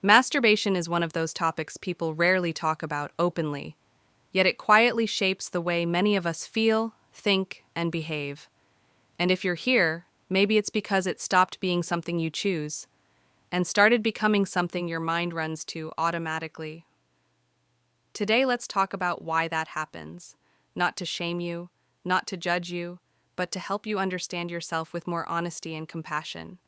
Masturbation is one of those topics people rarely talk about openly, yet it quietly shapes the way many of us feel, think, and behave. And if you're here, maybe it's because it stopped being something you choose and started becoming something your mind runs to automatically. Today, let's talk about why that happens. Not to shame you, not to judge you, but to help you understand yourself with more honesty and compassion.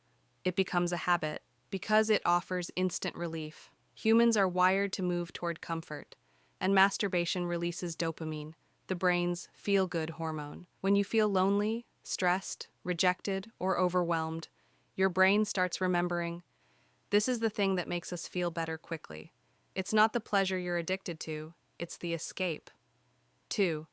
It becomes a habit because it offers instant relief. Humans are wired to move toward comfort, and masturbation releases dopamine, the brain's feel-good hormone. When you feel lonely, stressed, rejected, or overwhelmed, your brain starts remembering, this is the thing that makes us feel better quickly. It's not the pleasure you're addicted to, it's the escape. 2.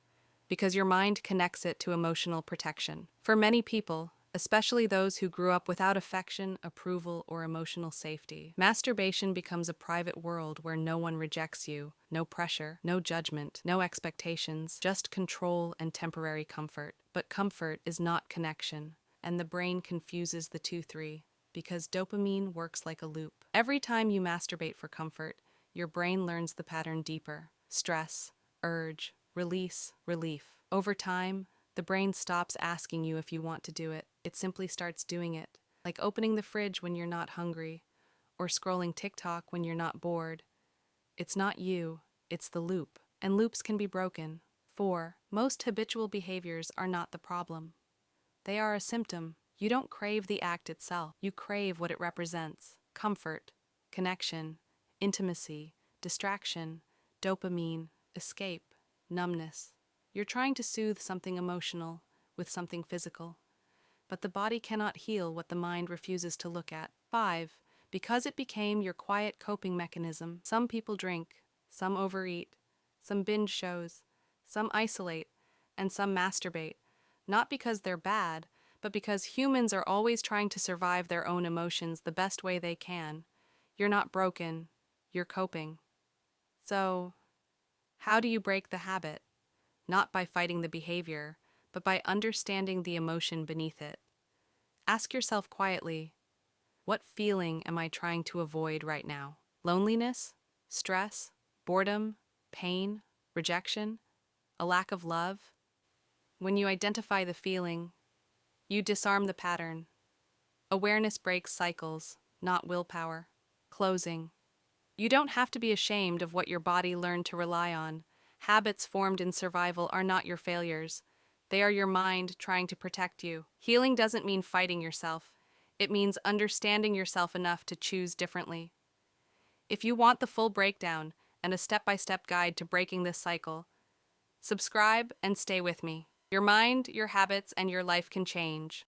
Because your mind connects it to emotional protection. For many people, especially those who grew up without affection, approval, or emotional safety, masturbation becomes a private world where no one rejects you, no pressure, no judgment, no expectations, just control and temporary comfort. But comfort is not connection, and the brain confuses the two. 3. Because dopamine works like a loop. Every time you masturbate for comfort, your brain learns the pattern deeper. Stress, urge, release, relief. Over time, the brain stops asking you if you want to do it. It simply starts doing it, like opening the fridge when you're not hungry, or scrolling TikTok when you're not bored. It's not you, it's the loop, and loops can be broken. 4. Most habitual behaviors are not the problem. They are a symptom. You don't crave the act itself. You crave what it represents. Comfort, connection, intimacy, distraction, dopamine, escape, numbness. You're trying to soothe something emotional with something physical, but the body cannot heal what the mind refuses to look at. 5. Because it became your quiet coping mechanism, some people drink, some overeat, some binge shows, some isolate, and some masturbate, not because they're bad, but because humans are always trying to survive their own emotions the best way they can. You're not broken, you're coping. So, how do you break the habit? Not by fighting the behavior, but by understanding the emotion beneath it. Ask yourself quietly, what feeling am I trying to avoid right now? Loneliness? Stress? Boredom? Pain? Rejection? A lack of love? When you identify the feeling, you disarm the pattern. Awareness breaks cycles, not willpower. Closing. You don't have to be ashamed of what your body learned to rely on. Habits formed in survival are not your failures. They are your mind trying to protect you. Healing doesn't mean fighting yourself. It means understanding yourself enough to choose differently. If you want the full breakdown and a step-by-step guide to breaking this cycle, subscribe and stay with me. Your mind, your habits, and your life can change.